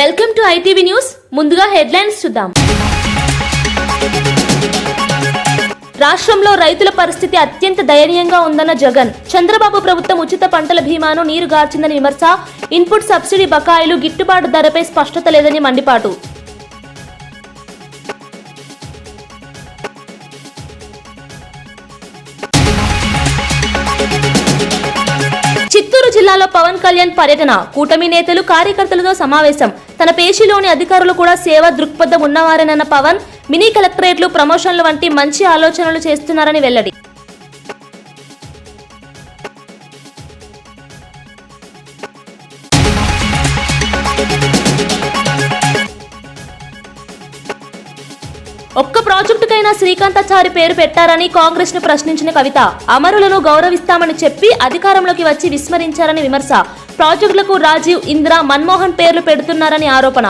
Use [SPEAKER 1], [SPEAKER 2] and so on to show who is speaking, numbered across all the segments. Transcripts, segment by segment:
[SPEAKER 1] Welcome to ITV news. ముందుగా headlines చూద్దాం. రాష్ట్రంలో రైతుల పరిస్థితి అత్యంత దయనీయంగా ఉందన్న జగన్. చంద్రబాబు ప్రభుత్వం ఉచిత పంటల బీమాను నీరుగార్చిందని విమర్శ. ఇన్పుట్ సబ్సిడీ బకాయిలు గిట్టుబాటు ధరపై స్పష్టత లేదని మండిపాటు. చిత్తూరు జిల్లాలో పవన్ కళ్యాణ్ పర్యటన. కూటమి నేతలు కార్యకర్తలతో సమావేశం. తన పేషీలోని అధికారులు కూడా సేవా దృక్పథం ఉన్నవారేనన్న పవన్. మినీ కలెక్టరేట్లు, ప్రమోషన్లు వంటి మంచి ఆలోచనలు చేస్తున్నారని వెల్లడి. ఒక్క ప్రాజెక్టుకైనా శ్రీకాంతాచారి పేరు పెట్టారని కాంగ్రెస్ ను ప్రశ్నించిన కవిత. అమరులను గౌరవిస్తామని చెప్పి అధికారంలోకి వచ్చి విస్మరించారని విమర్శ. ప్రాజెక్టులకు రాజీవ్, ఇందిరా, మన్మోహన్ పేర్లు పెడుతున్నారని ఆరోపణ.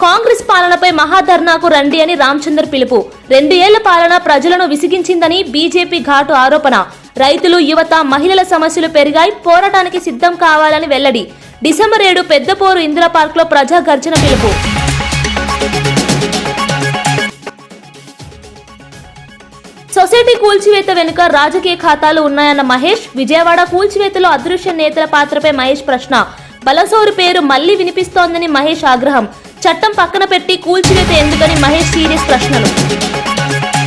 [SPEAKER 1] కాంగ్రెస్ పాలనపై మహాధర్నాకు రండి అని రామచందర్ పిలుపు. 2 ఏళ్ల పాలన ప్రజలను విసిగించిందని బీజేపీ ఘాటు ఆరోపణ. రైతులు, యువత, మహిళల సమస్యలు పెరిగాయి, పోరాటానికి సిద్ధం కావాలని వెల్లడి. డిసెంబర్ 7 పెద్దపోరు ఇందిరా పార్క్ లో ప్రజా గర్జన పిలుపు. సొసైటీ కూల్చివేత వెనుక రాజకీయ ఖాతాలు ఉన్నాయన్న మహేష్. విజయవాడ కూల్చివేతలో అదృశ్య నేతల పాత్రపై మహేష్ ప్రశ్న. బలసోరు పేరు మళ్లీ వినిపిస్తోందని మహేష్ ఆగ్రహం. చట్టం పక్కన పెట్టి కూల్చివేత ఎందుకని మహేష్ సీరియస్ ప్రశ్నలు.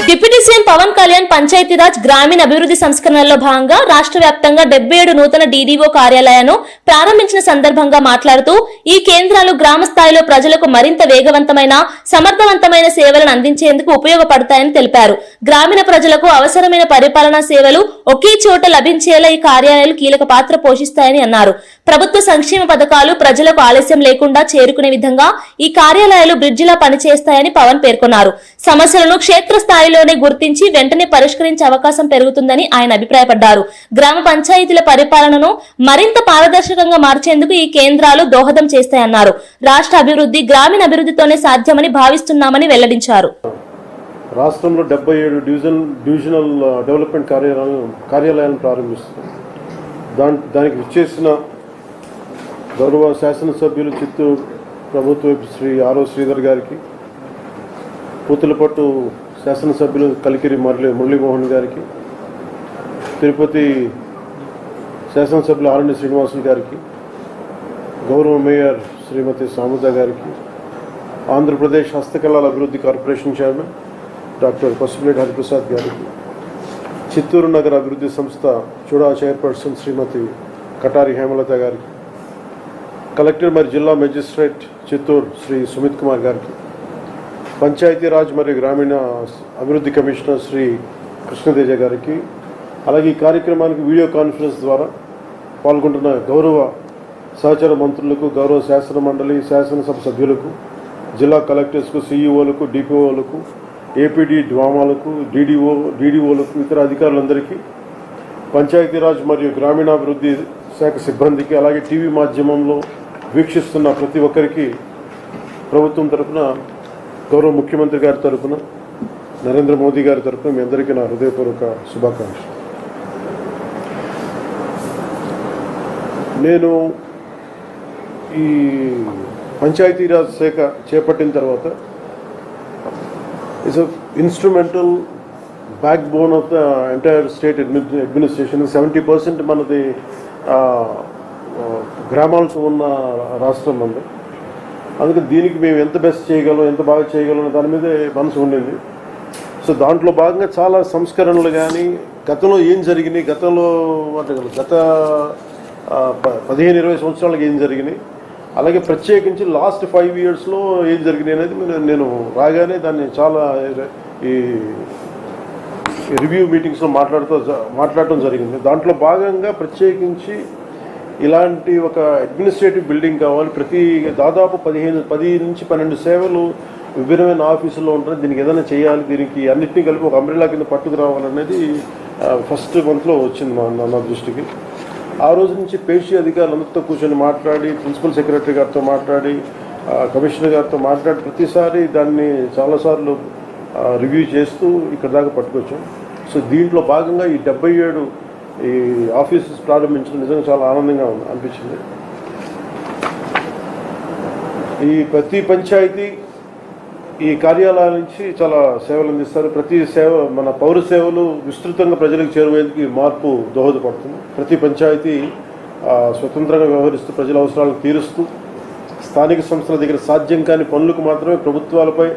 [SPEAKER 1] డిప్యూటీ సీఎం పవన్ కళ్యాణ్ పంచాయతీరాజ్ గ్రామీణ అభివృద్ధి సంస్కరణల్లో భాగంగా రాష్ట్ర వ్యాప్తంగా 77 నూతన డీడీఓ కార్యాలయాలను ప్రారంభించిన సందర్భంగా మాట్లాడుతూ ఈ కేంద్రాలు గ్రామ స్థాయిలో ప్రజలకు మరింత వేగవంతమైన, సమర్థవంతమైన సేవలను అందించేందుకు ఉపయోగపడతాయని తెలిపారు. గ్రామీణ ప్రజలకు అవసరమైన పరిపాలనా సేవలు ఒకే చోట లభించేలా ఈ కార్యాలయాలు కీలక పాత్ర పోషిస్తాయని అన్నారు. ప్రభుత్వ సంక్షేమ పథకాలు ప్రజలకు ఆలస్యం లేకుండా చేరుకునే విధంగా ఈ కార్యాలయాలు బ్రిడ్జిలా పనిచేస్తాయని పవన్ పేర్కొన్నారు. సమస్యలను క్షేత్రస్థాయిలోనే గుర్తించి వెంటనే పరిష్కరించే అవకాశం పెరుగుతుందని ఆయన అభిప్రాయపడ్డారు. గ్రామ పంచాయతీల పరిపాలనను మరింత పారదర్శకంగా మార్చేందుకు ఈ కేంద్రాలు దోహదం చేస్తాయన్నారు. రాష్ట్ర అభివృద్ధి గ్రామీణ అభివృద్ధితోనే సాధ్యమని భావిస్తున్నామని వెల్లడించారు.
[SPEAKER 2] రాష్ట్రంలో 77 డివిజనల్ డెవలప్మెంట్ కార్యాలయాలను ప్రారంభిస్తున్నారు. దానికి విచ్చేసిన గౌరవ శాసనసభ్యులు చిత్తూరు ప్రభుత్వ శ్రీ ఆరో శ్రీధర్ గారికి, పూతలపట్టు శాసనసభ్యులు కలికిరి మురళీమోహన్ గారికి, తిరుపతి శాసనసభ్యులు ఆరణ్య శ్రీనివాసులు గారికి, గౌరవ మేయర్ శ్రీమతి సాముద గారికి, ఆంధ్రప్రదేశ్ హస్తకళల అభివృద్ధి corporation chairman doctor Pasupuleti Hariprasad గారికి, చిత్తూరు నగర అభివృద్ధి సంస్థ చూడా చైర్పర్సన్ శ్రీమతి కటారి హేమలత గారికి, కలెక్టర్ మరియు జిల్లా మెజిస్ట్రేట్ చిత్తూరు శ్రీ సుమిత్ కుమార్ గారికి, పంచాయతీరాజ్ మరియు గ్రామీణ అభివృద్ధి కమిషనర్ శ్రీ కృష్ణతేజ గారికి, అలాగే ఈ కార్యక్రమానికి వీడియో కాన్ఫరెన్స్ ద్వారా పాల్గొంటున్న గౌరవ సహచర మంత్రులకు, గౌరవ శాసన మండలి, శాసనసభ సభ్యులకు, జిల్లా కలెక్టర్స్కు, సిఈఓలకు, డిపిఓలకు, ఏపీడీ డ్వామాలకు, డీడీఓలకు, ఇతర అధికారులందరికీ, పంచాయతీరాజ్ మరియు గ్రామీణాభివృద్ధి శాఖ సిబ్బందికి, అలాగే టీవీ మాధ్యమంలో వీక్షిస్తున్న ప్రతి ఒక్కరికి ప్రభుత్వం తరఫున, గౌరవ ముఖ్యమంత్రి గారి తరఫున, నరేంద్ర మోదీ గారి తరఫున మీ అందరికీ నా హృదయపూర్వక శుభాకాంక్షలు. నేను ఈ పంచాయతీరాజ్ శాఖ చేపట్టిన తర్వాత it's instrumental back bone of the entire state administration. 70% మనది గ్రామాలతో ఉన్న రాష్ట్రం మనది. అందుకే దీనికి మేము ఎంత బెస్ట్ చేయగలం, ఎంత బాగా చేయగలం దాని మీదే మనసు ఉండింది. సో దాంట్లో భాగంగా చాలా సంస్కరణలు కానీ, గతంలో ఏం జరిగినాయి, గత 15-20 సంవత్సరాలకు ఏం జరిగినాయి, అలాగే ప్రత్యేకించి లాస్ట్ 5 ఇయర్స్లో ఏం జరిగినాయి అనేది నేను రాగానే దాన్ని చాలా ఈ రివ్యూ మీటింగ్స్లో మాట్లాడటం జరిగింది. దాంట్లో భాగంగా ప్రత్యేకించి ఇలాంటి ఒక అడ్మినిస్ట్రేటివ్ బిల్డింగ్ కావాలి. దాదాపు 10 నుంచి 12 సేవలు విభిన్నమైన ఆఫీసుల్లో ఉంటాయి. దీనికి ఏదైనా చేయాలి, దీనికి అన్నింటినీ కలిపి ఒక అంబ్రెల్లా కింద పట్టుకురావాలనేది ఫస్ట్ మంత్లో వచ్చింది నా దృష్టికి. ఆ రోజు నుంచి పేషీ అధికారులందరితో కూర్చొని మాట్లాడి, ప్రిన్సిపల్ సెక్రటరీ గారితో మాట్లాడి, కమిషనర్ గారితో మాట్లాడి ప్రతిసారి దాన్ని చాలాసార్లు రివ్యూ చేస్తూ ఇక్కడ దాకా పట్టుకొచ్చాం. సో దీంట్లో భాగంగా ఈ 77 ఈ ఆఫీసెస్ ప్రారంభించడం నిజంగా చాలా ఆనందంగా అనిపించింది. ఈ ప్రతి పంచాయతీ ఈ కార్యాలయాల నుంచి చాలా సేవలు అందిస్తారు. ప్రతి సేవ మన పౌర సేవలు విస్తృతంగా ప్రజలకు చేరువేందుకు ఈ మార్పు దోహదపడుతుంది. ప్రతి పంచాయతీ స్వతంత్రంగా వ్యవహరిస్తూ ప్రజల అవసరాలను తీరుస్తూ స్థానిక సంస్థల దగ్గర సాధ్యం కాని పనులకు మాత్రమే ప్రభుత్వాలపై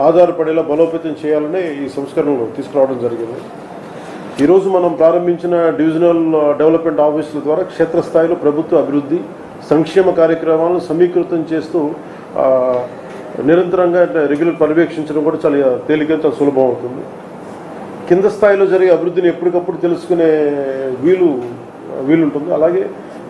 [SPEAKER 2] ఆధారపడేలా బలోపేతం చేయాలని ఈ సంస్కరణలు తీసుకురావడం జరిగింది. ఈరోజు మనం ప్రారంభించిన డివిజనల్ డెవలప్మెంట్ ఆఫీసుల ద్వారా క్షేత్రస్థాయిలో ప్రభుత్వ అభివృద్ధి సంక్షేమ కార్యక్రమాలను సమీకృతం చేస్తూ నిరంతరంగా రెగ్యులర్ పర్యవేక్షించడం కూడా చాలా తేలిక, చాలా సులభం అవుతుంది. కింద స్థాయిలో జరిగే అభివృద్ధిని ఎప్పటికప్పుడు తెలుసుకునే వీలుంటుంది. అలాగే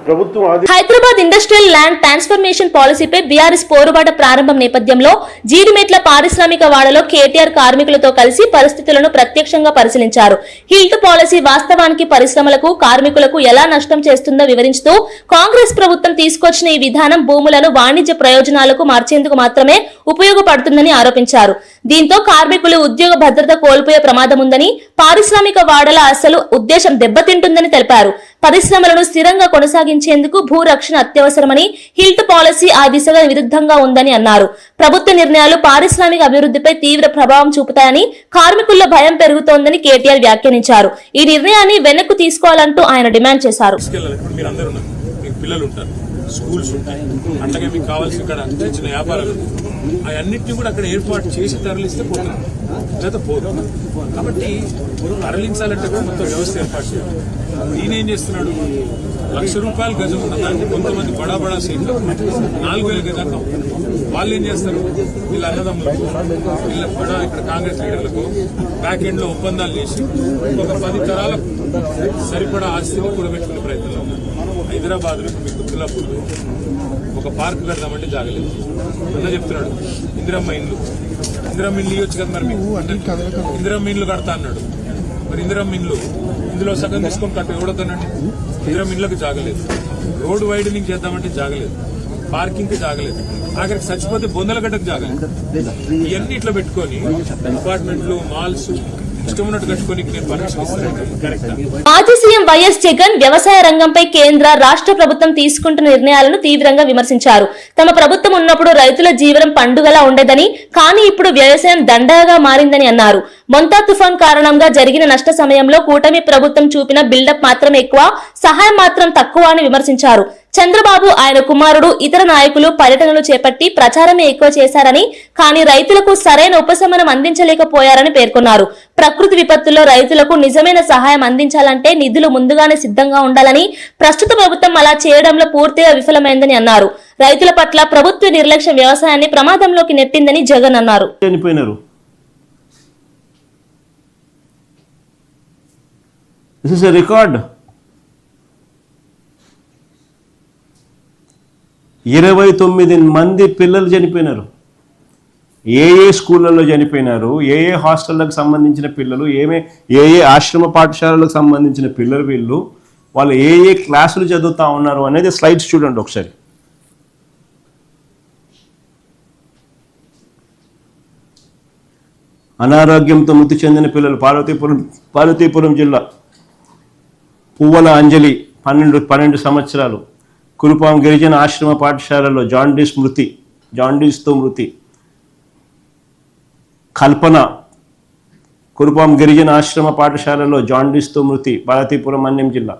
[SPEAKER 2] ప్రభుత్వం
[SPEAKER 1] హైదరాబాద్ ఇండస్ట్రియల్ ల్యాండ్ ట్రాన్స్ఫర్మేషన్ పాలసీపై బీఆర్ఎస్ పోరుబాట ప్రారంభం నేపథ్యంలో జీడిమెట్ల పారిశ్రామిక వాడలో కేటీఆర్ కార్మికులతో కలిసి పరిస్థితులను ప్రత్యక్షంగా పరిశీలించారు. హిల్ట్ పాలసీ వాస్తవానికి పరిశ్రమలకు, కార్మికులకు ఎలా నష్టం చేస్తుందో వివరించుతూ కాంగ్రెస్ ప్రభుత్వం తీసుకొచ్చిన ఈ విధానం భూములను వాణిజ్య ప్రయోజనాలకు మార్చేందుకు మాత్రమే ఉపయోగపడుతుందని ఆరోపించారు. దీంతో కార్మికులు ఉద్యోగ భద్రత కోల్పోయే ప్రమాదం ఉందని, పారిశ్రామిక వాడల అసలు ఉద్దేశం దెబ్బతింటుందని తెలిపారు. పరిశ్రమలను స్థిరంగా కొనసాగించేందుకు భూ రక్షణ అత్యవసరమని, హిల్ట్ పాలసీ ఆ దిశగా విరుద్ధంగా ఉందని అన్నారు. ప్రభుత్వ నిర్ణయాలు పారిశ్రామిక అభివృద్ధిపై తీవ్ర ప్రభావం చూపుతాయని, కార్మికుల్లో భయం పెరుగుతోందని కేటీఆర్ వ్యాఖ్యానించారు. ఈ నిర్ణయాన్ని వెనక్కు తీసుకోవాలంటూ ఆయన డిమాండ్ చేశారు.
[SPEAKER 3] స్కూల్స్ ఉంటాయి, అట్లాగే మీకు కావాల్సిన ఇక్కడ అంటే చిన్న వ్యాపారాలు అవన్నింటినీ కూడా అక్కడ ఏర్పాటు చేసి తరలిస్తే పోతున్నాం, లేదా పోదు. కాబట్టి తరలించాలంటే మొత్తం వ్యవస్థ ఏర్పాటు చేయాలి. ఈయన ఏం చేస్తున్నాడు, ₹1,00,000 గజం ఉన్న దాన్ని కొంతమంది బడా సీట్లు 4,000 గజాలు వాళ్ళు ఏం చేస్తారు, వీళ్ళ అన్నదమ్ములకు, వీళ్ళ ఇక్కడ కాంగ్రెస్ లీడర్లకు బ్యాక్ ఎండ్ లో ఒప్పందాలు చేసి ఒక 10 తరాలకు సరిపడా ఆస్తిని కూడబెట్టుకునే ప్రయత్నంలో ఉన్నారు. హైదరాబాద్ లో మీకు గుర్తులప్పుడు ఒక పార్క్ కడదామంటే జాగలేదు. అన్న చెప్తున్నాడు ఇందిరమ్మ ఇండ్లు ఇవ్వచ్చు కదా, మరి మీకు ఇందిరమ్మ ఇండ్లు కడతా అన్నాడు. మరి ఇందిరమ్మ ఇండ్లు ఇందులో సగం తీసుకొని కట్ట ఎవడతానండి. ఇందిరమ్మ ఇండ్లకు జాగలేదు, రోడ్ వైడనింగ్ చేద్దామంటే జాగలేదు, పార్కింగ్ కి జాగలేదు, ఆఖరికి చచ్చిపోతే బొందలగడ్డకు జాగలేదు. ఇవన్నీ ఇట్లా పెట్టుకొని అపార్ట్మెంట్లు, మాల్స్ ఇష్టమున్నట్టు కట్టుకొని నేను పర్మిషన్ ఇస్తాను.
[SPEAKER 1] మాజీ సీఎం వైఎస్ జగన్ వ్యవసాయ రంగంపై కేంద్ర, రాష్ట్ర ప్రభుత్వం తీసుకుంటున్న నిర్ణయాలను తీవ్రంగా విమర్శించారు. తమ ప్రభుత్వం ఉన్నప్పుడు రైతుల జీవనం పండుగలా ఉండేదని, కానీ ఇప్పుడు వ్యవసాయం దండగా మారిందని అన్నారు. మొంతా తుఫాన్ కారణంగా జరిగిన నష్ట సమయంలో కూటమి ప్రభుత్వం చూపిన బిల్డప్ మాత్రం ఎక్కువ, సహాయం మాత్రం తక్కువ అని విమర్శించారు. చంద్రబాబు, ఆయన కుమారుడు, ఇతర నాయకులు పర్యటనలు చేపట్టి ప్రచారమే ఎక్కువ చేశారని, కానీ రైతులకు సరైన ఉపశమనం అందించలేకపోయారని పేర్కొన్నారు. ప్రకృతి విపత్తుల్లో రైతులకు నిజమైన సహాయం అందించాలంటే నిధులు ముందుగానే సిద్ధంగా ఉండాలని, ప్రస్తుత ప్రభుత్వం అలా చేయడంలో పూర్తిగా విఫలమైందని అన్నారు. రైతుల పట్ల ప్రభుత్వ నిర్లక్ష్యం వ్యవసాయాన్ని ప్రమాదంలోకి నెట్టిందని జగన్ అన్నారు.
[SPEAKER 4] This is a record. 29 మంది పిల్లలు చనిపోయినారు. ఏ స్కూళ్ళల్లో చనిపోయినారు, ఏ హాస్టళ్లకు సంబంధించిన పిల్లలు, ఏ ఆశ్రమ పాఠశాలలకు సంబంధించిన పిల్లలు, వాళ్ళు ఏ క్లాసులు చదువుతా ఉన్నారు అనేది స్లైడ్స్ చూడండి ఒకసారి. అనారోగ్యంతో మృతి చెందిన పిల్లలు పార్వతీపురం జిల్లా పువ్వల అంజలి 12 సంవత్సరాలు, కురుపాం గిరిజన ఆశ్రమ పాఠశాలలో జాండీస్తో మృతి. కల్పన కురుపాం గిరిజన ఆశ్రమ పాఠశాలలో జాండీస్తో మృతి, పార్వతీపురం మన్యం జిల్లా.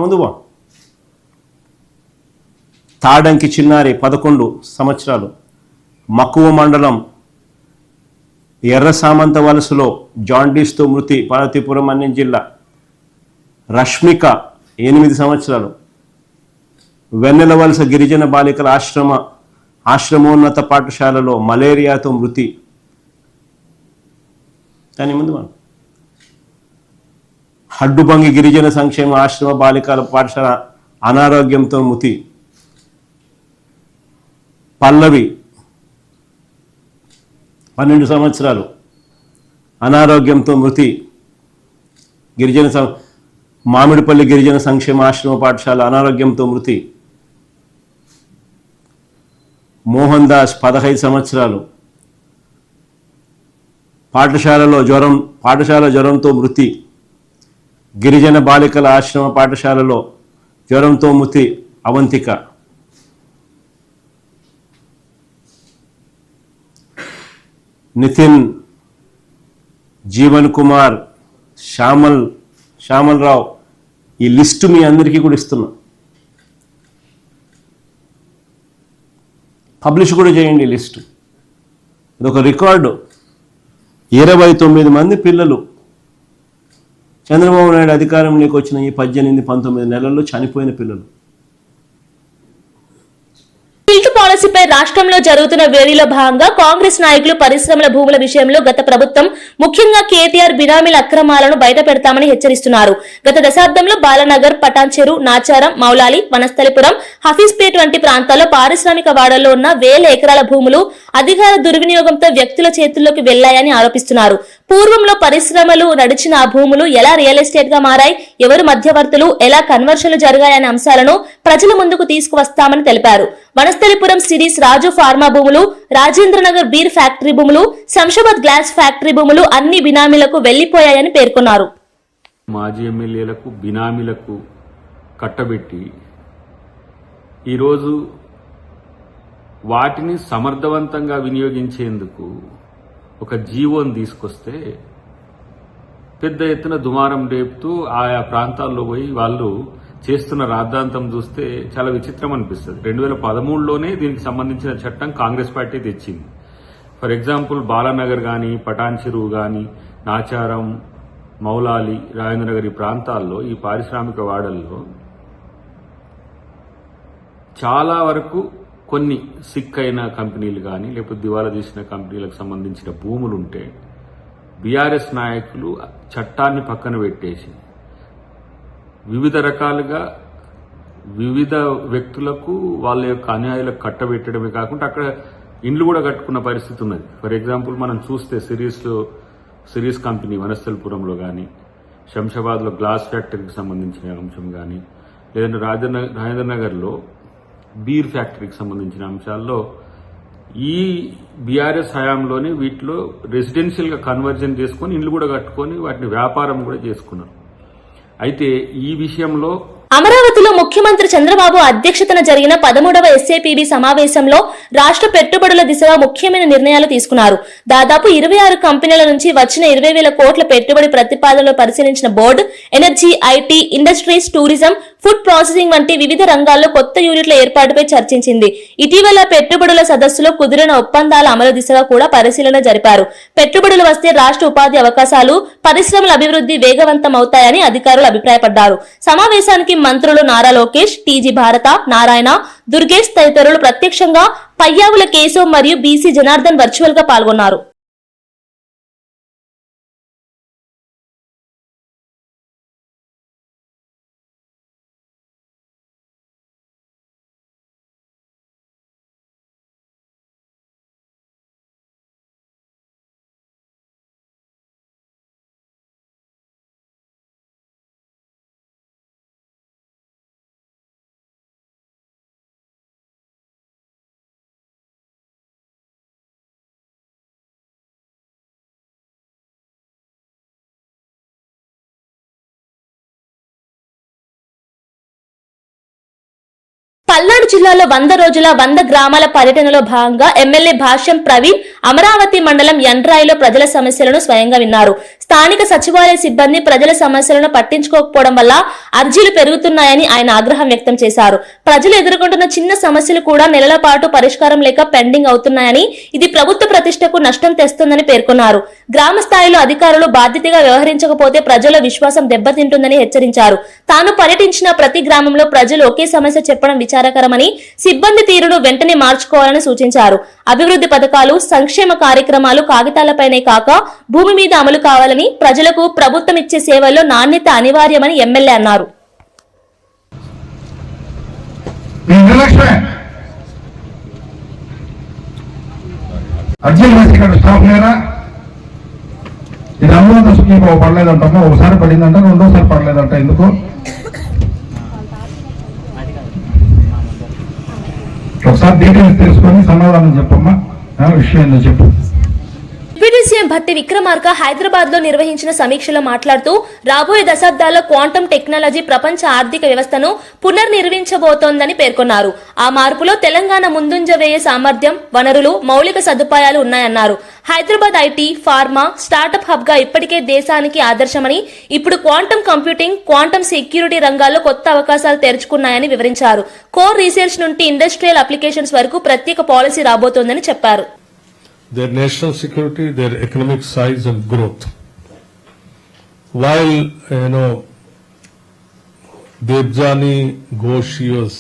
[SPEAKER 4] ముందువా. తాడంకి చిన్నారి 11 సంవత్సరాలు, మక్కువ మండలం ఎర్ర సామంత వలసలో జాండీస్తో మృతి, పార్వతీపురం మన్యం జిల్లా. రష్మిక 8 సంవత్సరాలు, వెన్నెల వలస గిరిజన బాలికల ఆశ్రమోన్నత పాఠశాలలో మలేరియాతో మృతి. దాని ముందు హడ్డుబంగి గిరిజన సంక్షేమ ఆశ్రమ బాలికల పాఠశాల అనారోగ్యంతో మృతి. పల్లవి 12 సంవత్సరాలు, అనారోగ్యంతో మృతి. మామిడిపల్లి గిరిజన సంక్షేమ ఆశ్రమ పాఠశాల అనారోగ్యంతో మృతి. మోహన్ దాస్ 15 సంవత్సరాలు, పాఠశాల జ్వరంతో మృతి. గిరిజన బాలికల ఆశ్రమ పాఠశాలలో జ్వరంతో మృతి అవంతిక. నితిన్, జీవన్ కుమార్, శ్యామల్ రావు, ఈ లిస్టు మీ అందరికీ కూడా ఇస్తున్నా. పబ్లిష్ కూడా చేయండి ఈ లిస్టు. ఇదొక రికార్డు. 29 మంది పిల్లలు చంద్రబాబు నాయుడు అధికారంలోకి వచ్చిన ఈ 18-19 నెలల్లో చనిపోయిన పిల్లలు.
[SPEAKER 1] సిల్క్ పాలసీపై రాష్ట్రంలో జరుగుతున్న వేడిలో భాగంగా కాంగ్రెస్ నాయకులు పరిశ్రమల భూముల విషయంలో గత ప్రభుత్వం ముఖ్యంగా కేటీఆర్ బినామీల అక్రమాలను బయట పెడతామని హెచ్చరిస్తున్నారు. గత దశాబ్దంలో బాలనగర్, పటాన్చెరు, నాచారం, మౌలాలి, వనస్థలిపురం, హఫీజ్పేట్ వంటి ప్రాంతాల్లో పారిశ్రామిక వాడల్లో ఉన్న వేల ఎకరాల భూములు అధికార దుర్వినియోగంతో వ్యక్తుల చేతుల్లోకి వెళ్లాయని ఆరోపిస్తున్నారు. పూర్వంలో పరిశ్రమలు నడిచిన ఆ భూములు ఎలా రియల్ ఎస్టేట్ గా మారాయి, ఎవరు మధ్యవర్తులు, ఎలా కన్వర్షన్లు జరిగాయనే అంశాలను ప్రజల ముందుకు తీసుకువస్తామని తెలిపారు. వనస్థలిపురం సిరీస్ రాజు ఫార్మా భూములు, రాజేంద్రనగర్ బీర్ ఫ్యాక్టరీ భూములు, శంషాబాద్ గ్లాస్ ఫ్యాక్టరీ భూములు అన్ని బినామీలకు వెళ్లిపోయాయని పేర్కొన్నారు.
[SPEAKER 5] మాజీ ఎమ్మెల్యేలకు బినామీలకు కట్టబెట్టి ఈరోజు వాటిని సమర్థవంతంగా వినియోగించేందుకు ఒక జీవోని తీసుకొస్తే పెద్ద ఎత్తున దుమారం రేపుతూ ఆయా ప్రాంతాల్లో పోయి వాళ్ళు చేస్తున్న రాద్ధాంతం చూస్తే చాలా విచిత్రం అనిపిస్తుంది. 2013లోనే దీనికి సంబంధించిన చట్టం కాంగ్రెస్ పార్టీ తెచ్చింది. ఫర్ ఎగ్జాంపుల్ బాలానగర్ కానీ, పటాన్చెరు కానీ, నాచారం, మౌలాలి, రాజేంద్రనగర్ ఈ ప్రాంతాల్లో, ఈ పారిశ్రామిక వాడల్లో చాలా వరకు కొన్ని సిక్ అయిన కంపెనీలు కానీ లేకపోతే దివాలా తీసిన కంపెనీలకు సంబంధించిన భూములుంటే బీఆర్ఎస్ నాయకులు చట్టాన్ని పక్కన పెట్టేసి వివిధ రకాలుగా వివిధ వ్యక్తులకు వాళ్ళ యొక్క అన్యాయాలకు కట్టబెట్టడమే కాకుండా అక్కడ ఇండ్లు కూడా కట్టుకున్న పరిస్థితి ఉన్నది. ఫర్ ఎగ్జాంపుల్ మనం చూస్తే సిరీస్ కంపెనీ వనస్థలిపురంలో కానీ, శంషాబాద్లో గ్లాస్ ఫ్యాక్టరీకి సంబంధించిన అంశం కానీ, లేదంటే రాజేంద్రనగర్లో బీర్ ఫ్యాక్టరీకి సంబంధించిన అంశాల్లో ఈ బీఆర్ఎస్ హయాంలోనే వీటిలో రెసిడెన్షియల్గా కన్వర్జన్ చేసుకొని ఇండ్లు కూడా కట్టుకొని వాటిని వ్యాపారం కూడా చేసుకున్నారు. అయితే ఈ విషయంలో
[SPEAKER 1] అమరావతిలో ముఖ్యమంత్రి చంద్రబాబు అధ్యక్షతన జరిగిన 13వ ఎస్ఏపీబీ సమావేశంలో రాష్ట్ర పెట్టుబడుల దిశగా ముఖ్యమైన నిర్ణయాలు తీసుకున్నారు. దాదాపు 26 కంపెనీల నుంచి వచ్చిన 20,000 కోట్ల పెట్టుబడి ప్రతిపాదనలు పరిశీలించిన board energy, IT, industries, tourism, food processing వంటి వివిధ రంగాల్లో కొత్త యూనిట్ల ఏర్పాటుపై చర్చించింది. ఇటీవల పెట్టుబడుల సదస్సులో కుదిరిన ఒప్పందాల అమలు దిశగా కూడా పరిశీలన జరిపారు. పెట్టుబడులు వస్తే రాష్ట్ర ఉపాధి అవకాశాలు, పరిశ్రమల అభివృద్ధి వేగవంతమవుతాయని అధికారులు అభిప్రాయపడ్డారు. సమావేశానికి మంత్రులు నారా లోకేష్, టీజీ భారత, నారాయణ, దుర్గేష్ తదితరులు ప్రత్యక్షంగా, పయ్యావుల కేశవ్ మరియు బీసీ జనార్దన్ వర్చువల్ గా పాల్గొన్నారు. పల్నాడు జిల్లాలో 100 రోజుల 100 గ్రామాల పర్యటనలో భాగంగా ఎమ్మెల్యే భాష్యం ప్రవీణ్ అమరావతి మండలం యండ్రాయిలో ప్రజల సమస్యలను స్వయంగా విన్నారు. స్థానిక సచివాలయ సిబ్బంది ప్రజల సమస్యలను పట్టించుకోకపోవడం వల్ల అర్జీలు పెరుగుతున్నాయని ఆయన ఆగ్రహం వ్యక్తం చేశారు. ప్రజలు ఎదుర్కొంటున్న చిన్న సమస్యలు కూడా నెలల పాటు పరిష్కారం లేక పెండింగ్ అవుతున్నాయని, ఇది ప్రభుత్వ ప్రతిష్టకు నష్టం తెస్తుందని పేర్కొన్నారు. గ్రామ స్థాయిలో అధికారులు బాధ్యతగా వ్యవహరించకపోతే ప్రజల విశ్వాసం దెబ్బతింటుందని హెచ్చరించారు. తాను పర్యటించిన ప్రతి గ్రామంలో ప్రజలు ఒకే సమస్య చెప్పడం విచారకరమని, సిబ్బంది తీరును వెంటనే మార్చుకోవాలని సూచించారు. అభివృద్ధి పథకాలు, సంక్షేమ కార్యక్రమాలు కాగితాలపైనే కాక భూమి మీద అమలు కావాలని, ప్రజలకు ప్రభుత్వం ఇచ్చే సేవల్లో నాణ్యత అనివార్యమని ఎమ్మెల్యే అన్నారు.
[SPEAKER 6] ఇది అమృత స్కీమ్ పడలేదంటమ్మా, ఒకసారి పడిందంట, రెండోసారి పడలేదంట. ఎందుకు? ఒకసారి డీటెయిల్స్ తెలుసుకొని సమాధానం చెప్పమ్మా, విషయం ఏందో చెప్పు.
[SPEAKER 1] Deputy CM CM Bhatti Vikramarka Hyderabad లో నిర్వహించిన సమీక్షలో మాట్లాడుతూ రాబోయే దశాబ్దాల్లో క్వాంటం టెక్నాలజీ ప్రపంచ ఆర్థిక వ్యవస్థను పునర్నిర్మించబోతోందని పేర్కొన్నారు. ఆ మార్పులో తెలంగాణ ముందుంజ వేయే సామర్థ్యం, వనరులు, మౌలిక సదుపాయాలు ఉన్నాయన్నారు. Hyderabad IT, pharma, startup hub గా ఇప్పటికే దేశానికి ఆదర్శమని, ఇప్పుడు క్వాంటం కంప్యూటింగ్, క్వాంటం సెక్యూరిటీ రంగాల్లో కొత్త అవకాశాలు తెరుచుకున్నాయని వివరించారు. కోర్ రీసెర్చ్ నుండి ఇండస్ట్రియల్ అప్లికేషన్స్ వరకు ప్రత్యేక పాలసీ రాబోతోందని చెప్పారు.
[SPEAKER 7] Their national security, their economic size and growth. While, Debjani Ghosh was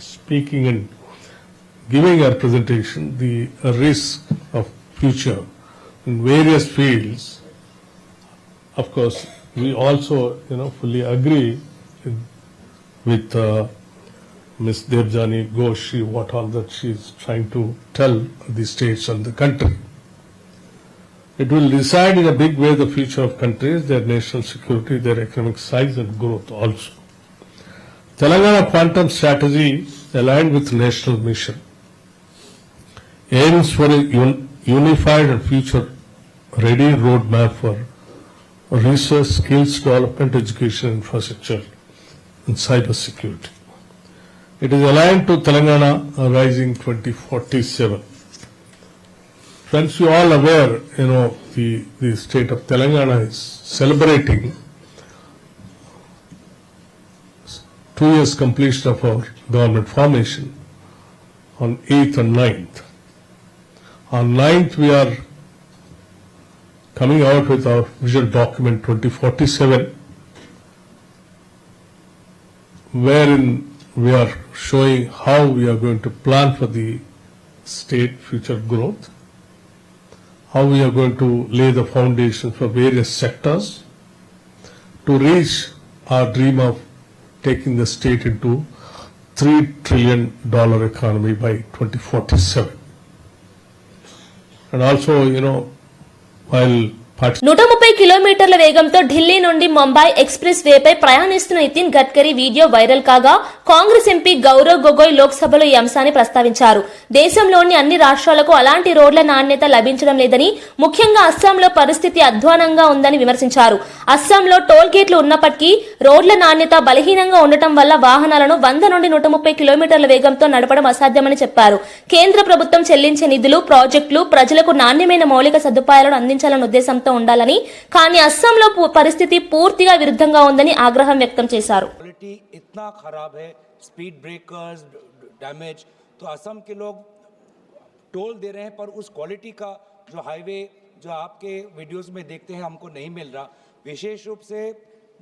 [SPEAKER 7] speaking and giving her presentation, the risk of future in various fields, of course, we also, fully agree with Ms. Debjani Ghosh, what all that she is trying to tell the states and the country. It will decide in a big way the future of countries, their national security, their economic size and growth also. Telangana quantum strategy aligned with national mission aims for a unified and future ready roadmap for research, skills development, education, infrastructure and cyber security. It is aligned to Telangana Rising 2047. Friends, you all aware, the state of Telangana is celebrating 2 years completion of our government formation on 8th and 9th. On 9th, we are coming out with our vision document 2047, wherein we are showing how we are going to plan for the state future growth, how we are going to lay the foundation for various sectors to reach our dream of taking the state into $3 trillion economy by 2047. And also, while
[SPEAKER 1] 130 కిలోమీటర్ల వేగంతో ఢిల్లీ నుండి Mumbai express వేపై ప్రయాణిస్తున్న Nitin Gadkari video viral కాగా Congress MP Gaurav Gogoi లోక్సభలో ఈ అంశాన్ని ప్రస్తావించారు. దేశంలోని అన్ని రాష్ట్రాలకు అలాంటి రోడ్ల నాణ్యత లభించడం లేదని, ముఖ్యంగా అస్సాంలో పరిస్థితి అధ్వానంగా ఉందని విమర్శించారు. అస్సాంలో టోల్ గేట్లు ఉన్నప్పటికీ రోడ్ల నాణ్యత బలహీనంగా ఉండటం వల్ల వాహనాలను 100 నుండి 130 కిలోమీటర్ల వేగంతో నడపడం అసాధ్యమని చెప్పారు. కేంద్ర ప్రభుత్వం చెల్లించే నిధులు, ప్రాజెక్టులు ప్రజలకు నాణ్యమైన మౌలిక సదుపాయాలను అందించాలన్న ఉద్దేశంతో ఉండాలని, కానీ అస్సాంలో పరిస్థితి పూర్తిగా విరుద్ధంగా ఉందని ఆగ్రహం వ్యక్తం చేశారు.
[SPEAKER 8] क्वालिटी इतना खराब है, स्पीड ब्रेकर्स डैमेज, तो असम के लोग टोल दे रहे हैं पर उस क्वालिटी का जो हाईवे जो आपके वीडियोस में देखते हैं हमको नहीं मिल रहा. विशेष रूप से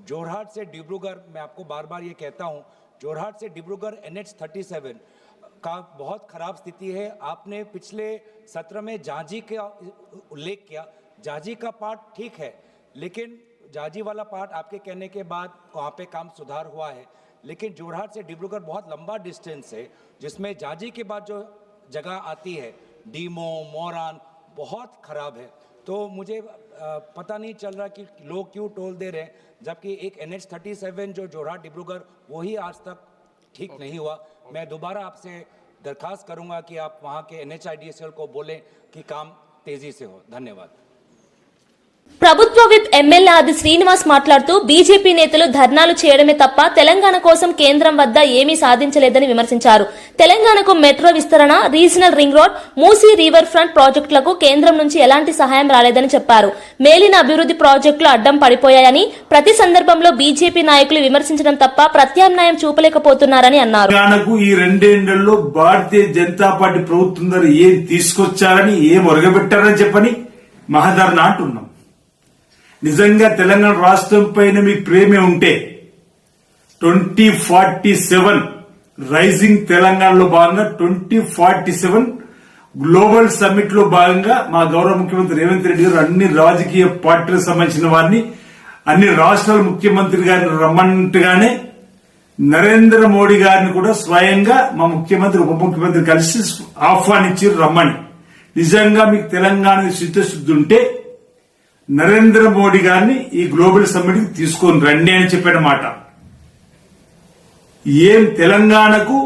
[SPEAKER 8] जोरहाट से डिब्रूगढ़, मैं आपको बार बार ये कहता हूँ, जोरहाट से डिब्रूगढ़ NH37 का बहुत खराब स्थिति है. आपने पिछले सत्र में जांजी का उल्लेख किया. जांजी का पार्ट ठीक है, लेकिन जांजी वाला पार्ट आपके कहने के बाद वहाँ पे काम सुधार हुआ है, लेकिन जोरहाट से डिब्रूगढ़ बहुत लंबा डिस्टेंस है, जिसमें जांजी के बाद जो जगह आती है डीमो, मोरान, बहुत खराब है. तो मुझे पता नहीं चल रहा कि लोग क्यों टोल दे रहे हैं, जबकि एक NH37 जो जोरहाट डिब्रूगढ़ वही आज तक ठीक नहीं हुआ. मैं दोबारा आपसे दरखास्त करूंगा कि आप वहाँ के NHIDCL को बोलें कि काम तेजी से हो. धन्यवाद.
[SPEAKER 1] ప్రభుత్వ విప్ ఎమ్మెల్యే ఆది శ్రీనివాస్ మాట్లాడుతూ బీజేపీ నేతలు ధర్నాలు చేయడమే తప్ప తెలంగాణ కోసం కేంద్రం వద్ద ఏమీ సాధించలేదని విమర్శించారు. తెలంగాణకు మెట్రో విస్తరణ, regional ring road, Musi river front ప్రాజెక్టులకు కేంద్రం నుంచి ఎలాంటి సహాయం రాలేదని చెప్పారు. మేలిన అభివృద్ధి ప్రాజెక్టులు అడ్డం పడిపోయాయని, ప్రతి సందర్భంలో బీజేపీ నాయకులు విమర్శించడం తప్ప ప్రత్యామ్నాయం చూపలేకపోతున్నారని అన్నారు.
[SPEAKER 9] తెలంగాణకు ఈ 2 ఏళ్లలో భారతీయ జనతా పార్టీ ప్రభుత్వం ద్వారా ఏం తీసుకొచ్చారని, ఏం ఒరగబెట్టారని చెప్పని మహాధరణ అంటున్నాం. నిజంగా తెలంగాణ రాష్ట్రం పైన మీకు ప్రేమే ఉంటే 2047 రైజింగ్ తెలంగాణలో భాగంగా 2047 గ్లోబల్ సమ్మిట్ లో భాగంగా మా గౌరవ ముఖ్యమంత్రి రేవంత్ రెడ్డి గారు అన్ని రాజకీయ పార్టీలకు సంబంధించిన వారిని, అన్ని రాష్ట్రాల ముఖ్యమంత్రి గారిని రమ్మన్నట్టుగానే నరేంద్ర మోడీ గారిని కూడా స్వయంగా మా ముఖ్యమంత్రి, ఉప ముఖ్యమంత్రి కలిసి ఆహ్వానించారు రమ్మని. నిజంగా మీకు తెలంగాణ చిత్తశుద్ధి ఉంటే నరేంద్ర మోడీ గారిని ఈ గ్లోబల్ సమ్మిట్ కి తీసుకొని రండి అని చెప్పిన మాట. ఏం తెలంగాణకు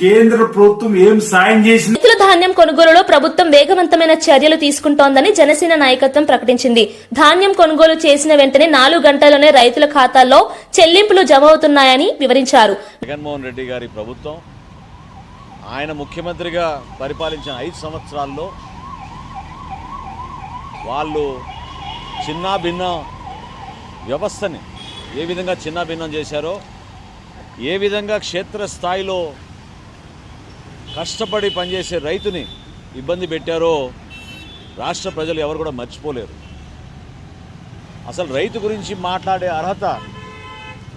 [SPEAKER 9] కేంద్ర ప్రభుత్వం ఏం సాయం చేసింది?
[SPEAKER 1] ధాన్యం కొనుగోలులో ప్రభుత్వం వేగవంతమైన చర్యలు తీసుకుంటోందని జనసేన నాయకత్వం ప్రకటించింది. ధాన్యం కొనుగోలు చేసిన వెంటనే 4 గంటల్లోనే రైతుల ఖాతాల్లో చెల్లింపులు జమ అవుతున్నాయని వివరించారు.
[SPEAKER 10] జగన్మోహన్ రెడ్డి గారి ప్రభుత్వం ఆయన ముఖ్యమంత్రిగా పరిపాలించిన 5 సంవత్సరాల్లో వాళ్ళు చిన్నాభిన్న వ్యవస్థని ఏ విధంగా చిన్నాభిన్నం చేశారో, ఏ విధంగా క్షేత్రస్థాయిలో కష్టపడి పనిచేసే రైతుని ఇబ్బంది పెట్టారో రాష్ట్ర ప్రజలు ఎవరు కూడా మర్చిపోలేరు. అసలు రైతు గురించి మాట్లాడే అర్హత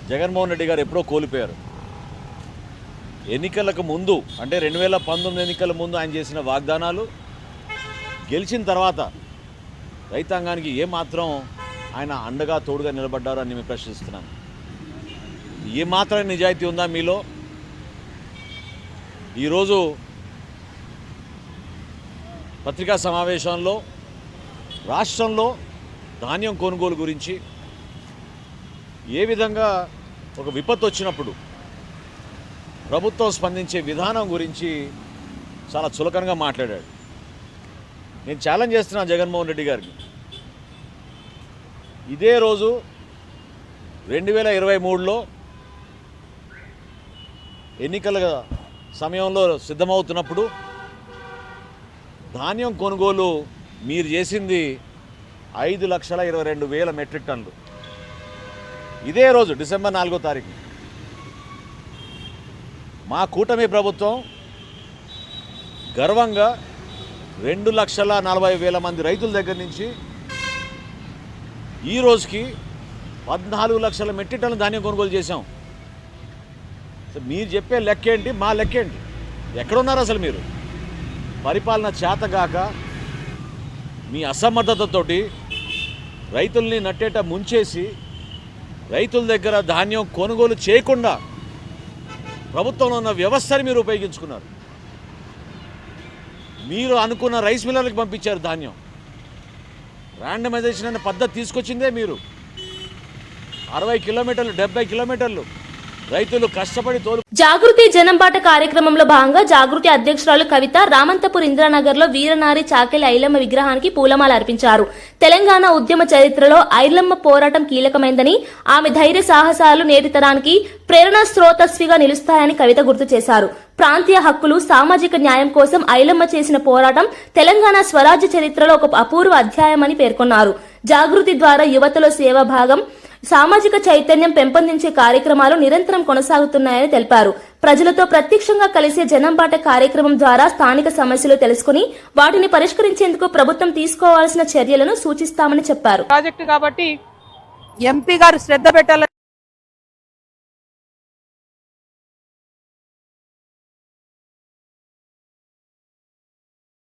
[SPEAKER 10] జగన్మోహన్ రెడ్డి గారు ఎప్పుడో కోల్పోయారు. ఎన్నికలకు ముందు అంటే 2019 ఎన్నికల ముందు ఆయన చేసిన వాగ్దానాలు గెలిచిన తర్వాత రైతాంగానికి ఏమాత్రం ఆయన అండగా తోడుగా నిలబడ్డారు అని మేము ప్రశ్నిస్తున్నాను. ఏమాత్రం నిజాయితీ ఉందా మీలో? ఈరోజు పత్రికా సమావేశంలో రాష్ట్రంలో ధాన్యం కొనుగోలు గురించి ఏ విధంగా ఒక విపత్తు వచ్చినప్పుడు ప్రభుత్వం స్పందించే విధానం గురించి చాలా చులకనగా మాట్లాడాడు. నేను ఛాలెంజ్ చేస్తున్నాను జగన్మోహన్ రెడ్డి గారికి. ఇదే రోజు 2023లో ఎన్నికల సమయంలో సిద్ధమవుతున్నప్పుడు ధాన్యం కొనుగోలు మీరు చేసింది 5,22,000 మెట్రిక్ టన్నులు. ఇదే రోజు డిసెంబర్ 4వ తారీఖు మా కూటమి ప్రభుత్వం గర్వంగా 2,40,000 మంది రైతుల దగ్గర నుంచి ఈ రోజుకి 14 లక్షల మెట్రిక్ టన్నుల ధాన్యం కొనుగోలు చేశాం. మీరు చెప్పే లెక్కేంటి, మా లెక్కేంటి? ఎక్కడున్నారు అసలు మీరు? పరిపాలన చేతగాక మీ అసమర్థతతోటి రైతుల్ని నట్టేట ముంచేసి రైతుల దగ్గర ధాన్యం కొనుగోలు చేయకుండా ప్రభుత్వంలో ఉన్న వ్యవస్థని మీరు ఉపయోగించుకున్నారు. మీరు అనుకున్న రైస్ మిల్లర్లకు పంపించారు ధాన్యం. ర్యాండమైజేషన్ అనే పద్ధతి తీసుకొచ్చిందే మీరు. 60 కిలోమీటర్లు 70 కిలోమీటర్లు రైతులు కష్టపడి
[SPEAKER 1] జాగృతి జనంబాట కార్యక్రమంలో భాగంగా జాగృతి అధ్యక్షురాలు కవిత రామంతపూర్ ఇందిరానగర్ లో వీరనారి చాకెలి ఐలమ్మ విగ్రహానికి పూలమాల అర్పించారు. తెలంగాణ ఉద్యమ చరిత్రలో ఐలమ్మ పోరాటం కీలకమైందని, ఆమె ధైర్య సాహసాలు నేటి తరానికి ప్రేరణ స్రోతస్విగా నిలుస్తాయని కవిత గుర్తు చేశారు. ప్రాంతీయ హక్కులు, సామాజిక న్యాయం కోసం ఐలమ్మ చేసిన పోరాటం తెలంగాణ స్వరాజ్య చరిత్రలో ఒక అపూర్వ అధ్యాయమని పేర్కొన్నారు. జాగృతి ద్వారా యువతలో సేవాభాగం, సామాజిక చైతన్యం పెంపొందించే కార్యక్రమాలు నిరంతరం కొనసాగుతున్నాయని తెలిపారు. ప్రజలతో ప్రత్యక్షంగా కలిసే జనంబాట కార్యక్రమం ద్వారా స్థానిక సమస్యలు తెలుసుకుని వాటిని పరిష్కరించేందుకు ప్రభుత్వం తీసుకోవాల్సిన చర్యలను సూచిస్తామని చెప్పారు.
[SPEAKER 11] ప్రాజెక్టు కాబట్టి ఎంపీ గారు శ్రద్ధ పెట్టాలని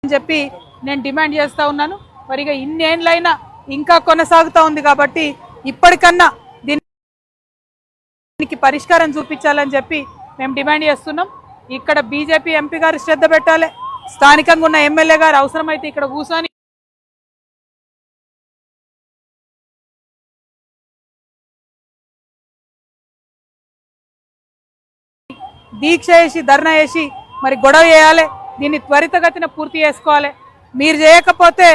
[SPEAKER 11] చెప్పి నేను డిమాండ్ చేస్తా ఉన్నాను. మరిగా ఇన్నేళ్లైనా ఇంకా కొనసాగుతా ఉంది కాబట్టి ఇప్పటికన్నా దీనికి పరిష్కారం చూపించాలని చెప్పి మేము డిమాండ్ చేస్తున్నాం. ఇక్కడ బీజేపీ ఎంపీ గారు శ్రద్ధ పెట్టాలి. స్థానికంగా ఉన్న ఎమ్మెల్యే గారు అవసరమైతే ఇక్కడ కూర్చొని దీక్ష చేసి ధర్నా చేసి మరి గొడవ చేయాలి. దీన్ని త్వరితగతిన పూర్తి చేసుకోవాలి. మీరు చేయకపోతే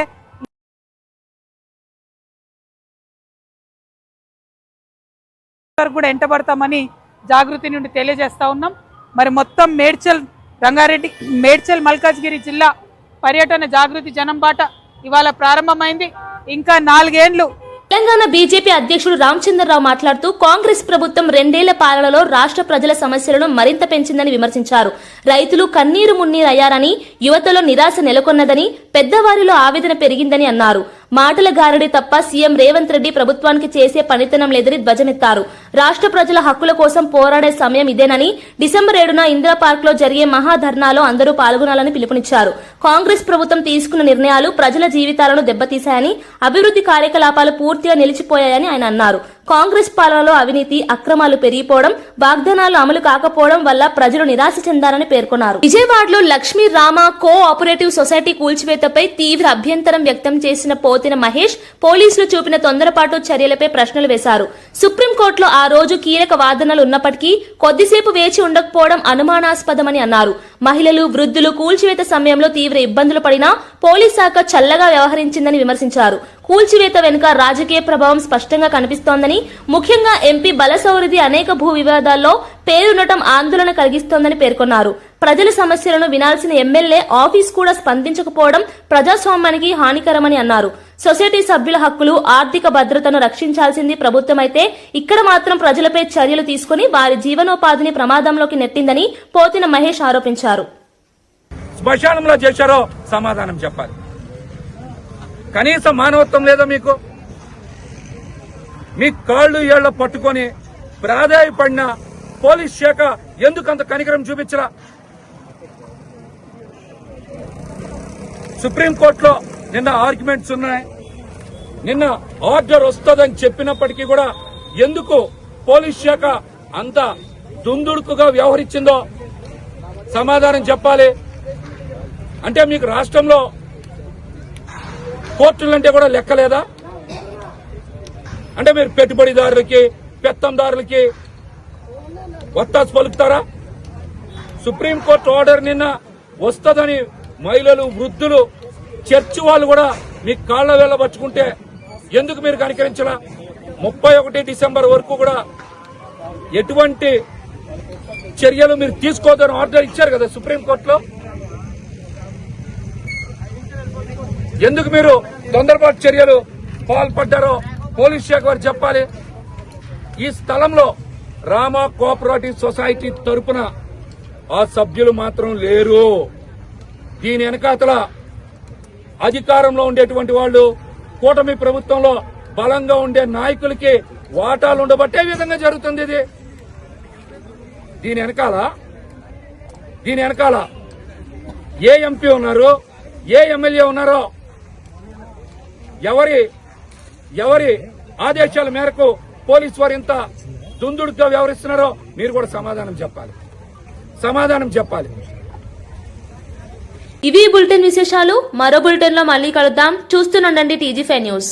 [SPEAKER 11] కూడా ఎంటబడతామని జాగృతి నుండి తెలియజేస్తా ఉన్నాం. మరి మొత్తం మేడ్చల్ రంగారెడ్డి, మేడ్చల్ మల్కాజ్గిరి జిల్లా పర్యటన జాగృతి జనంబాట ఇవాళ ప్రారంభమైంది. ఇంకా 4 ఏళ్లు.
[SPEAKER 1] తెలంగాణ బీజేపీ అధ్యక్షుడు రామచంద్రరావు మాట్లాడుతూ కాంగ్రెస్ ప్రభుత్వం 2 ఏళ్ల పాలనలో రాష్ట్ర ప్రజల సమస్యలను మరింత పెంచిందని విమర్శించారు. రైతులు కన్నీరు మున్నీరయ్యారని, యువతలో నిరాశ నెలకొన్నదని, పెద్దవారిలో ఆవేదన పెరిగిందని అన్నారు. మాటల గారడి తప్ప సీఎం రేవంత్ రెడ్డి ప్రభుత్వానికి చేసే పనితనం లేదని ధ్వజమెత్తారు. రాష్ట్ర ప్రజల హక్కుల కోసం పోరాడే సమయం ఇదేనని, డిసెంబర్ 7న ఇందిరా పార్క్ లో జరిగే మహాధర్నాలో అందరూ పాల్గొనాలని పిలుపునిచ్చారు. కాంగ్రెస్ ప్రభుత్వం తీసుకున్న నిర్ణయాలు ప్రజల జీవితాలను దెబ్బతీశాయని, అభివృద్ధి కార్యకలాపాలు పూర్తిగా నిలిచిపోయాయని ఆయన అన్నారు. కాంగ్రెస్ పాలనలో అవినీతి అక్రమాలు పెరిగిపోవడం, వాగ్దానాలు అమలు కాకపోవడం వల్ల ప్రజలు నిరాశ చెందారని పేర్కొన్నారు. విజయవాడలో లక్ష్మీ రామ కోఆపరేటివ్ సొసైటీ కూల్చివేతపై తీవ్ర అభ్యంతరం వ్యక్తం చేసిన పోతిన మహేష్ పోలీసులు చూపిన తొందరపాటు చర్యలపై ప్రశ్నలు వేశారు. సుప్రీంకోర్టులో ఆ రోజు కీలక వాదనలు ఉన్నప్పటికీ కొద్దిసేపు వేచి ఉండకపోవడం అనుమానాస్పదమని అన్నారు. మహిళలు, వృద్ధులు కూల్చివేత సమయంలో తీవ్ర ఇబ్బందులు పడినా పోలీస్ శాఖ చల్లగా వ్యవహరించిందని విమర్శించారు. కూల్చివేత వెనుక రాజకీయ ప్రభావం స్పష్టంగా కనిపిస్తోందని, ముఖ్యంగా ఎంపీ బలసౌరిది అనేక భూ వివాదాల్లో పేరుండటం ఆందోళన కలిగిస్తోందని పేర్కొన్నారు. ప్రజల సమస్యలను వినాల్సిన ఎమ్మెల్యే ఆఫీస్ కూడా స్పందించకపోవడం ప్రజాస్వామ్యానికి హానికరమని అన్నారు. సొసైటీ సభ్యుల హక్కులు, ఆర్థిక భద్రతను రక్షించాల్సింది ప్రభుత్వమైతే ఇక్కడ మాత్రం ప్రజలపై చర్యలు తీసుకుని వారి జీవనోపాధిని ప్రమాదంలోకి నెట్టిందని పోతిన మహేష్ ఆరోపించారు.
[SPEAKER 8] శ్మశానంలో చేశారో సమాధానం చెప్పాలి. కనీసం మానవత్వం లేదా మీకు? మీ కాళ్ళు ఏళ్ల పట్టుకొని ప్రాధాయపడిన పోలీస్ శాఖ ఎందుకంత కనికరం చూపించరా? సుప్రీంకోర్టులో నిన్న ఆర్గ్యుమెంట్స్ ఉన్నాయి. నిన్న ఆర్డర్ వస్తుందని చెప్పినప్పటికీ కూడా ఎందుకు పోలీస్ శాఖ అంత దుందుడుకుగా వ్యవహరించిందో సమాధానం చెప్పాలి. అంటే మీకు రాష్ట్రంలో కోర్టులంటే కూడా లెక్కలేదా? అంటే మీరు పెట్టుబడిదారులకి, పెత్తందారులకి ఒత్తాసు పలుకుతారా? సుప్రీంకోర్టు ఆర్డర్ నిన్న వస్తుందని మహిళలు, వృద్ధులు, చర్చి వాళ్ళు కూడా మీ కాళ్ల వేళ పట్టుకుంటే ఎందుకు మీరు కనికరించలా? 31 డిసెంబర్ వరకు కూడా ఎటువంటి చర్యలు మీరు తీసుకోవద్దని ఆర్డర్ ఇచ్చారు కదా సుప్రీంకోర్టులో. ఎందుకు మీరు తొందరపాటు చర్యలు పాల్పడ్డారో పోలీస్ శాఖ వారు చెప్పాలి. ఈ స్థలంలో రామ కోఆపరేటివ్ సొసైటీ తరపున ఆ సభ్యులు మాత్రం లేరు. దీని వెనకాతల అధికారంలో ఉండేటువంటి వాళ్ళు, కూటమి ప్రభుత్వంలో బలంగా ఉండే నాయకులకి వాటాలు ఉండబట్టే విధంగా జరుగుతుంది ఇది. దీని వెనకాల ఏ ఎంపీ ఉన్నారు, ఏ ఎమ్మెల్యే ఉన్నారో, ఎవరి ఆదేశాల మేరకు పోలీసు వారు ఇంత దుందుడుగా వ్యవహరిస్తున్నారో మీరు కూడా సమాధానం చెప్పాలి.
[SPEAKER 1] ఇవి బులెటిన్ విశేషాలు. మరో బులెటిన్ లో మళ్ళీ కలుద్దాం. చూస్తూనండి TG5 న్యూస్.